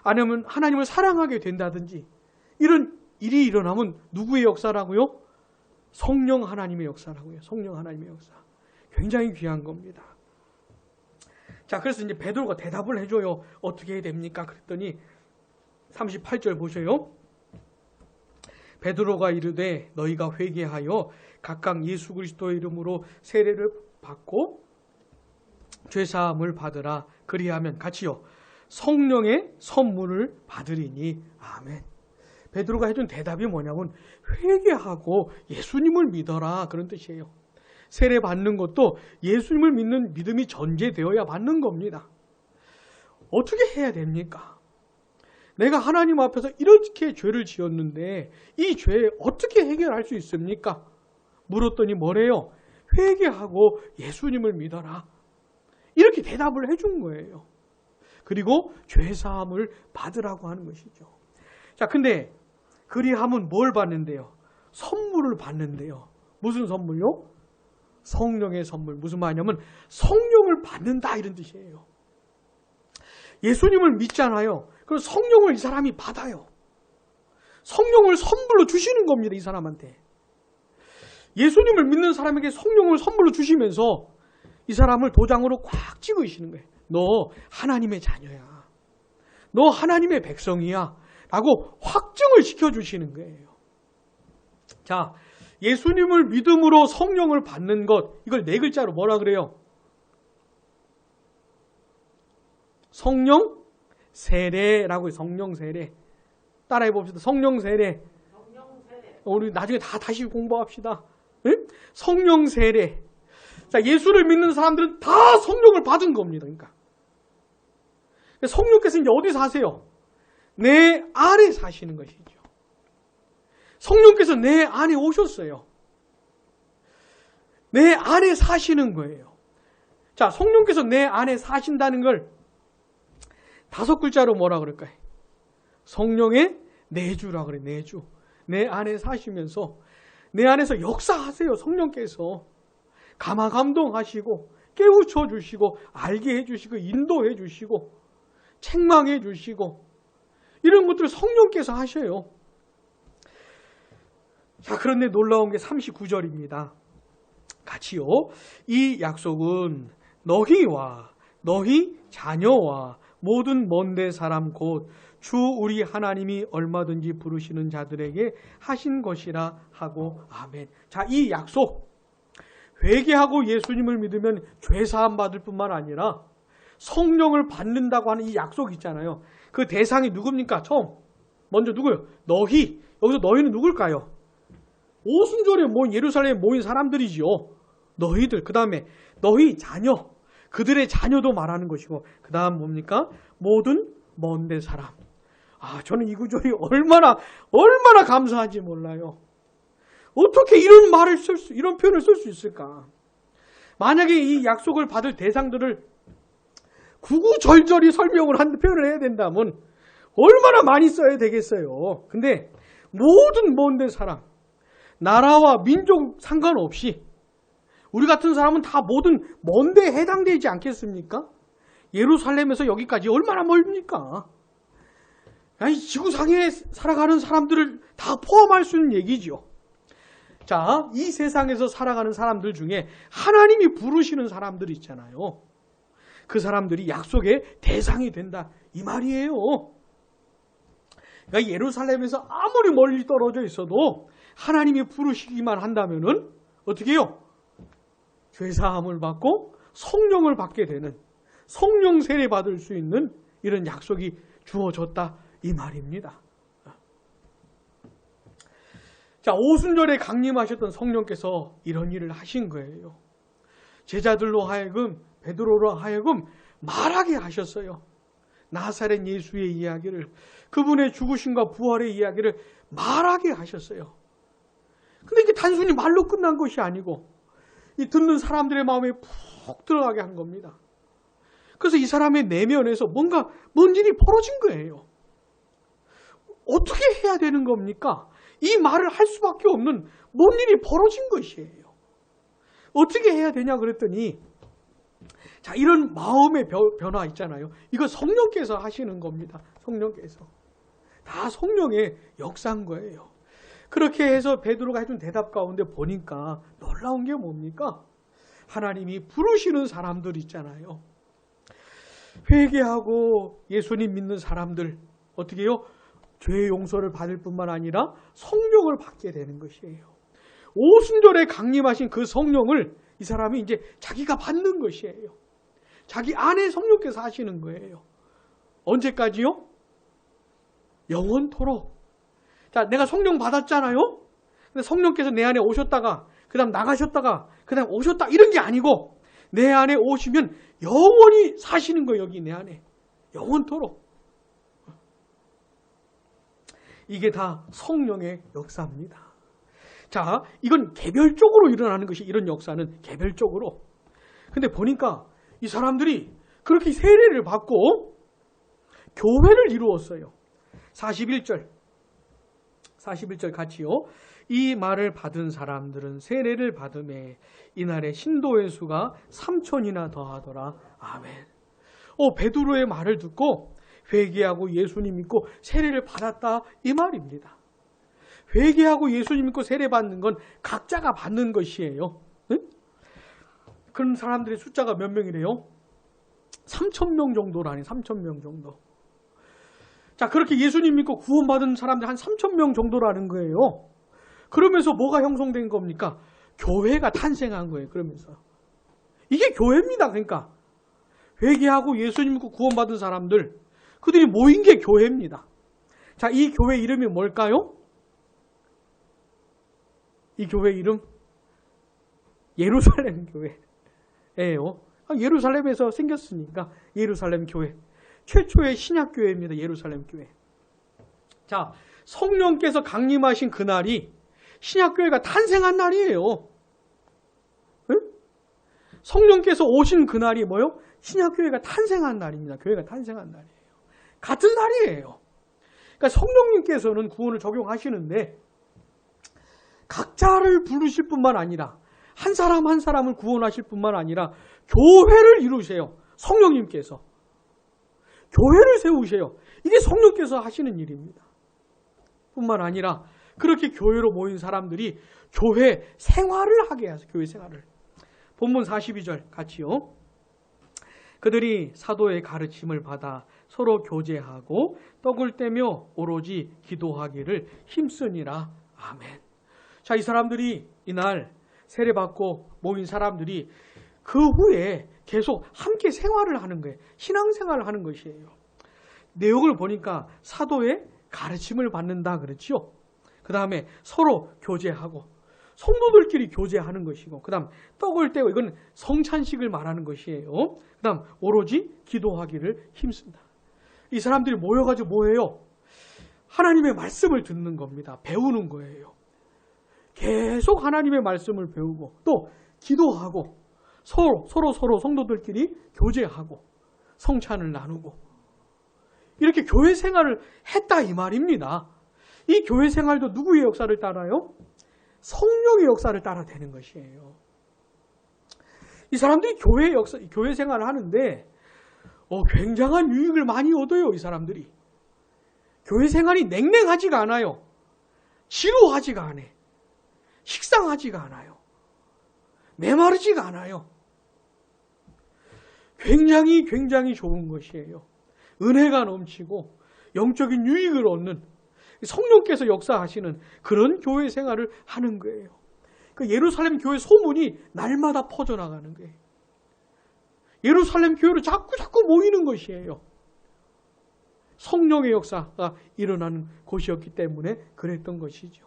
Speaker 1: 아니면 하나님을 사랑하게 된다든지 이런 일이 일어나면 누구의 역사라고요? 성령 하나님의 역사라고요. 성령 하나님의 역사. 굉장히 귀한 겁니다. 자, 그래서 이제 베드로가 대답을 해줘요. 어떻게 해야 됩니까? 그랬더니 38절 보세요. 베드로가 이르되 너희가 회개하여 각각 예수 그리스도의 이름으로 세례를 받고 죄사함을 받으라. 그리하면 같이요 성령의 선물을 받으리니. 아멘. 베드로가 해준 대답이 뭐냐면 회개하고 예수님을 믿어라 그런 뜻이에요. 세례 받는 것도 예수님을 믿는 믿음이 전제되어야 받는 겁니다. 어떻게 해야 됩니까? 내가 하나님 앞에서 이렇게 죄를 지었는데 이 죄 어떻게 해결할 수 있습니까? 물었더니 뭐래요? 회개하고 예수님을 믿어라. 이렇게 대답을 해준 거예요. 그리고 죄사함을 받으라고 하는 것이죠. 자, 근데 그리하면 뭘 받는데요? 선물을 받는데요. 무슨 선물요? 성령의 선물. 무슨 말이냐면 성령을 받는다 이런 뜻이에요. 예수님을 믿잖아요. 그럼 성령을 이 사람이 받아요. 성령을 선물로 주시는 겁니다. 이 사람한테. 예수님을 믿는 사람에게 성령을 선물로 주시면서 이 사람을 도장으로 꽉 찍으시는 거예요. 너 하나님의 자녀야. 너 하나님의 백성이야. 라고 확증을 시켜주시는 거예요. 자, 예수님을 믿음으로 성령을 받는 것, 이걸 네 글자로 뭐라 그래요? 성령 세례라고 해요. 성령 세례. 따라해 봅시다. 성령 세례. 우리 나중에 다시 공부합시다. 응? 성령 세례. 자, 예수를 믿는 사람들은 다 성령을 받은 겁니다. 그러니까 성령께서 이제 어디 사세요? 내 안에 사시는 것이죠. 성령께서 내 안에 오셨어요. 내 안에 사시는 거예요. 자, 성령께서 내 안에 사신다는 걸 5글자로 뭐라 그럴까요? 성령의 내주라 그래. 내주. 내 안에 사시면서 내 안에서 역사하세요. 성령께서 감화 감동하시고 깨우쳐 주시고 알게 해주시고 인도해 주시고 책망해 주시고 이런 것들을 성령께서 하셔요. 자, 그런데 놀라운 게 39절입니다. 같이요. 이 약속은 너희와 너희 자녀와 모든 먼데 사람 곧 주 우리 하나님이 얼마든지 부르시는 자들에게 하신 것이라 하고 아멘. 자, 이 약속 회개하고 예수님을 믿으면 죄사함 받을 뿐만 아니라 성령을 받는다고 하는 이 약속 있잖아요. 그 대상이 누굽니까? 처음 먼저 누구요? 너희. 여기서 너희는 누굴까요? 오순절에 모인 예루살렘에 모인 사람들이지요. 너희들. 그 다음에 너희 자녀. 그들의 자녀도 말하는 것이고 그 다음 뭡니까? 모든 먼데 사람. 아, 저는 이 구절이 얼마나 감사한지 몰라요. 어떻게 이런 말을 이런 표현을 쓸 수 있을까? 만약에 이 약속을 받을 대상들을 구구절절히 설명을 한 표현을 해야 된다면 얼마나 많이 써야 되겠어요. 근데 모든 먼데 사람, 나라와 민족 상관없이 우리 같은 사람은 다 모든 먼데 해당되지 않겠습니까? 예루살렘에서 여기까지 얼마나 멀습니까? 아니, 지구상에 살아가는 사람들을 다 포함할 수 있는 얘기죠. 자, 이 세상에서 살아가는 사람들 중에 하나님이 부르시는 사람들 있잖아요. 그 사람들이 약속의 대상이 된다. 이 말이에요. 그러니까 예루살렘에서 아무리 멀리 떨어져 있어도 하나님이 부르시기만 한다면은 어떻게 해요? 죄사함을 받고 성령을 받게 되는, 성령 세례 받을 수 있는 이런 약속이 주어졌다. 이 말입니다. 자, 오순절에 강림하셨던 성령께서 이런 일을 하신 거예요. 제자들로 하여금, 베드로로 하여금 말하게 하셨어요. 나사렛 예수의 이야기를, 그분의 죽으심과 부활의 이야기를 말하게 하셨어요. 근데 이게 단순히 말로 끝난 것이 아니고 이 듣는 사람들의 마음에 푹 들어가게 한 겁니다. 그래서 이 사람의 내면에서 뭔 일이 벌어진 거예요. 어떻게 해야 되는 겁니까? 이 말을 할 수밖에 없는 뭔 일이 벌어진 것이에요. 어떻게 해야 되냐 그랬더니, 자, 이런 마음의 변화 있잖아요. 이거 성령께서 하시는 겁니다. 성령께서. 다 성령의 역사인 거예요. 그렇게 해서 베드로가 해준 대답 가운데 보니까 놀라운 게 뭡니까? 하나님이 부르시는 사람들 있잖아요. 회개하고 예수님 믿는 사람들 어떻게 해요? 죄의 용서를 받을 뿐만 아니라 성령을 받게 되는 것이에요. 오순절에 강림하신 그 성령을 이 사람이 이제 자기가 받는 것이에요. 자기 안에 성령께서 하시는 거예요. 언제까지요? 영원토록. 자, 내가 성령 받았잖아요? 근데 성령께서 내 안에 오셨다가, 그 다음 나가셨다가, 그 다음 오셨다, 이런 게 아니고, 내 안에 오시면 영원히 사시는 거예요, 여기 내 안에. 영원토록. 이게 다 성령의 역사입니다. 자, 이건 개별적으로 일어나는 것이, 이런 역사는 개별적으로. 근데 보니까 이 사람들이 그렇게 세례를 받고 교회를 이루었어요. 41절 같이요. 이 말을 받은 사람들은 세례를 받음에 이날에 신도의 수가 3,000이나 더하더라. 아멘. 베드로의 말을 듣고 회개하고 예수님 믿고 세례를 받았다 이 말입니다. 회개하고 예수님 믿고 세례 받는 건 각자가 받는 것이에요. 응? 그런 사람들의 숫자가 몇 명이래요? 3,000명 정도라니. 3,000명 정도. 자, 그렇게 예수님 믿고 구원받은 사람들 한 3,000명 정도라는 거예요. 그러면서 뭐가 형성된 겁니까? 교회가 탄생한 거예요. 그러면서 이게 교회입니다. 그러니까 회개하고 예수님 믿고 구원받은 사람들, 그들이 모인 게 교회입니다. 자, 이 교회 이름이 뭘까요? 이 교회 이름 예루살렘 교회예요. 예루살렘에서 생겼으니까 예루살렘 교회. 최초의 신약 교회입니다. 예루살렘 교회. 자, 성령께서 강림하신 그날이 신약 교회가 탄생한 날이에요. 응? 성령께서 오신 그날이 뭐요? 신약 교회가 탄생한 날입니다. 교회가 탄생한 날이에요. 같은 날이에요. 그러니까 성령님께서는 구원을 적용하시는데 각자를 부르실 뿐만 아니라 한 사람 한 사람을 구원하실 뿐만 아니라 교회를 이루세요. 성령님께서. 교회를 세우세요. 이게 성령께서 하시는 일입니다. 뿐만 아니라 그렇게 교회로 모인 사람들이 교회 생활을 하게 하세요. 교회 생활을. 본문 42절 같이요. 그들이 사도의 가르침을 받아 서로 교제하고 떡을 떼며 오로지 기도하기를 힘쓰니라. 아멘. 자, 이 사람들이 이날 세례받고 모인 사람들이 그 후에 계속 함께 생활을 하는 거예요. 신앙생활을 하는 것이에요. 내용을 보니까 사도의 가르침을 받는다 그렇죠. 그 다음에 서로 교제하고 성도들끼리 교제하는 것이고, 그 다음 떡을 떼고, 이건 성찬식을 말하는 것이에요. 그 다음 오로지 기도하기를 힘쓴다. 이 사람들이 모여가지고 뭐예요? 하나님의 말씀을 듣는 겁니다. 배우는 거예요. 계속 하나님의 말씀을 배우고 또 기도하고 서로 성도들끼리 교제하고 성찬을 나누고 이렇게 교회 생활을 했다 이 말입니다. 이 교회 생활도 누구의 역사를 따라요? 성령의 역사를 따라 되는 것이에요. 이 사람들이 교회 생활을 하는데 굉장한 유익을 많이 얻어요. 이 사람들이. 교회 생활이 냉랭하지가 않아요. 지루하지가 않아요. 식상하지가 않아요. 메마르지가 않아요. 굉장히 좋은 것이에요. 은혜가 넘치고 영적인 유익을 얻는 성령께서 역사하시는 그런 교회 생활을 하는 거예요. 그 예루살렘 교회 소문이 날마다 퍼져나가는 거예요. 예루살렘 교회로 자꾸 모이는 것이에요. 성령의 역사가 일어나는 곳이었기 때문에 그랬던 것이죠.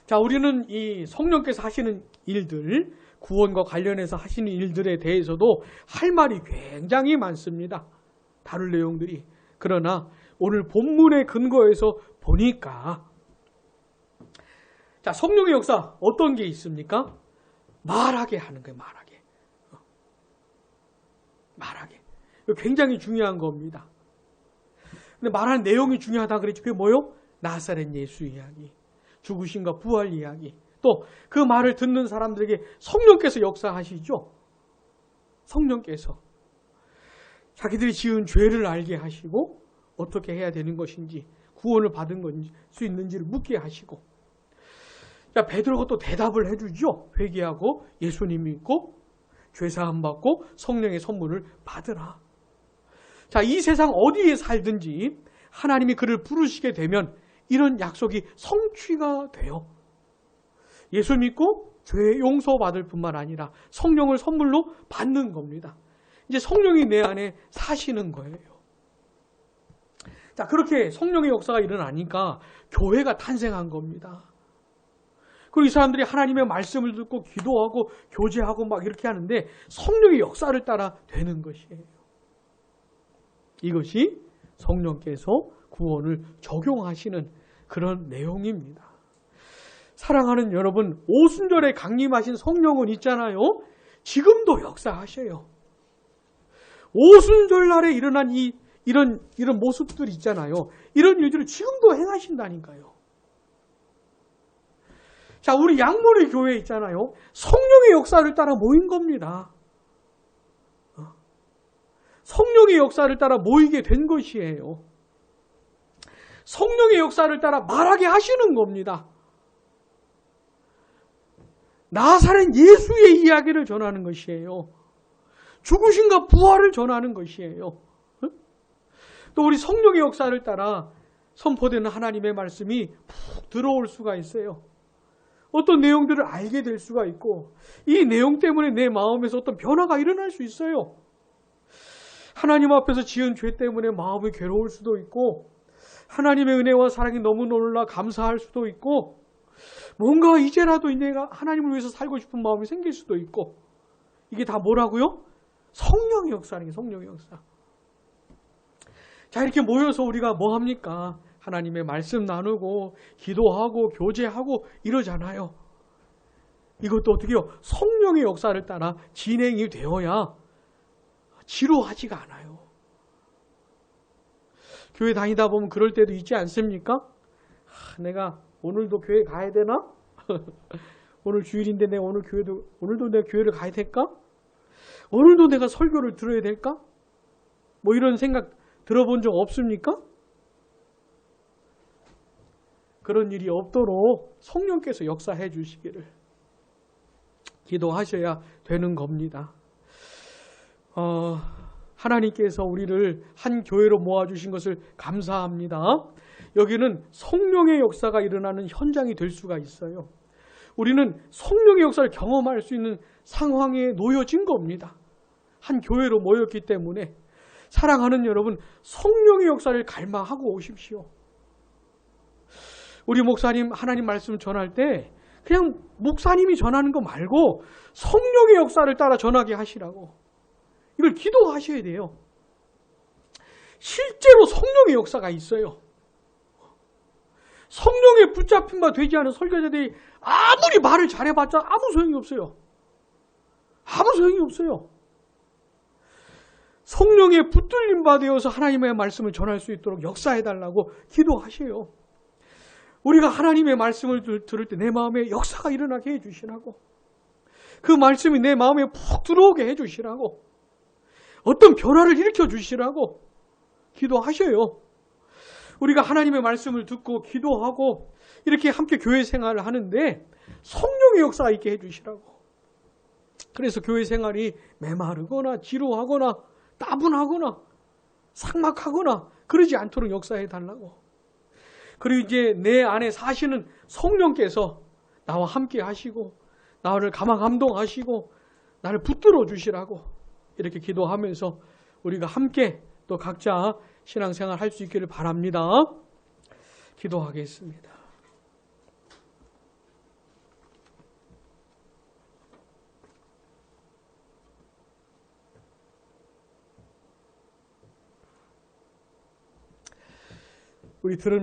Speaker 1: 자, 우리는 이 성령께서 하시는 일들, 구원과 관련해서 하시는 일들에 대해서도 할 말이 굉장히 많습니다. 다룰 내용들이. 그러나 오늘 본문의 근거에서 보니까 자, 성령의 역사 어떤 게 있습니까? 말하게 하는 거예요. 말하게. 이거 굉장히 중요한 겁니다. 근데 말하는 내용이 중요하다 그랬지. 그게 뭐요? 나사렛 예수 이야기, 죽으심과 부활 이야기. 또 그 말을 듣는 사람들에게 성령께서 역사하시죠. 성령께서 자기들이 지은 죄를 알게 하시고 어떻게 해야 되는 것인지, 구원을 받은 수 있는지를 묻게 하시고, 자, 베드로가 또 대답을 해주죠. 회개하고 예수님 믿고 죄사함 받고 성령의 선물을 받으라. 자, 이 세상 어디에 살든지 하나님이 그를 부르시게 되면 이런 약속이 성취가 돼요. 예수 믿고 죄 용서받을 뿐만 아니라 성령을 선물로 받는 겁니다. 이제 성령이 내 안에 사시는 거예요. 자, 그렇게 성령의 역사가 일어나니까 교회가 탄생한 겁니다. 그리고 이 사람들이 하나님의 말씀을 듣고 기도하고 교제하고 막 이렇게 하는데 성령의 역사를 따라 되는 것이에요. 이것이 성령께서 구원을 적용하시는 그런 내용입니다. 사랑하는 여러분, 오순절에 강림하신 성령은 있잖아요. 지금도 역사하셔요. 오순절날에 일어난 이런 모습들 있잖아요. 이런 일들을 지금도 행하신다니까요. 자, 우리 양모리 교회 있잖아요. 성령의 역사를 따라 모인 겁니다. 성령의 역사를 따라 모이게 된 것이에요. 성령의 역사를 따라 말하게 하시는 겁니다. 나사렛 예수의 이야기를 전하는 것이에요. 죽으신과 부활을 전하는 것이에요. 또 우리 성령의 역사를 따라 선포되는 하나님의 말씀이 푹 들어올 수가 있어요. 어떤 내용들을 알게 될 수가 있고 이 내용 때문에 내 마음에서 어떤 변화가 일어날 수 있어요. 하나님 앞에서 지은 죄 때문에 마음이 괴로울 수도 있고 하나님의 은혜와 사랑이 너무 놀라 감사할 수도 있고 뭔가 이제라도 내가 하나님을 위해서 살고 싶은 마음이 생길 수도 있고 이게 다 뭐라고요? 성령의 역사라는 게 성령의 역사. 자, 이렇게 모여서 우리가 뭐 합니까? 하나님의 말씀 나누고 기도하고 교제하고 이러잖아요. 이것도 어떻게 해요? 성령의 역사를 따라 진행이 되어야 지루하지가 않아요. 교회 다니다 보면 그럴 때도 있지 않습니까? 내가 오늘도 교회 가야 되나? 오늘 주일인데 내가 오늘도 내가 교회를 가야 될까? 오늘도 내가 설교를 들어야 될까? 뭐 이런 생각 들어본 적 없습니까? 그런 일이 없도록 성령께서 역사해 주시기를 기도하셔야 되는 겁니다. 하나님께서 우리를 한 교회로 모아주신 것을 감사합니다. 여기는 성령의 역사가 일어나는 현장이 될 수가 있어요. 우리는 성령의 역사를 경험할 수 있는 상황에 놓여진 겁니다. 한 교회로 모였기 때문에 사랑하는 여러분, 성령의 역사를 갈망하고 오십시오. 우리 목사님 하나님 말씀 전할 때 그냥 목사님이 전하는 거 말고 성령의 역사를 따라 전하게 하시라고. 이걸 기도하셔야 돼요. 실제로 성령의 역사가 있어요. 성령에 붙잡힌 바 되지 않은 설교자들이 아무리 말을 잘해봤자 아무 소용이 없어요. 아무 소용이 없어요. 성령에 붙들림 바 되어서 하나님의 말씀을 전할 수 있도록 역사해달라고 기도하셔요. 우리가 하나님의 말씀을 들을 때 내 마음에 역사가 일어나게 해주시라고. 그 말씀이 내 마음에 푹 들어오게 해주시라고. 어떤 변화를 일으켜 주시라고 기도하셔요. 우리가 하나님의 말씀을 듣고 기도하고 이렇게 함께 교회 생활을 하는데 성령의 역사가 있게 해주시라고. 그래서 교회 생활이 메마르거나 지루하거나 따분하거나 삭막하거나 그러지 않도록 역사해 달라고. 그리고 이제 내 안에 사시는 성령께서 나와 함께 하시고 나를 감동하시고 나를 붙들어 주시라고 이렇게 기도하면서 우리가 함께 또 각자 신앙생활 할 수 있기를 바랍니다. 기도하겠습니다. 우리 들은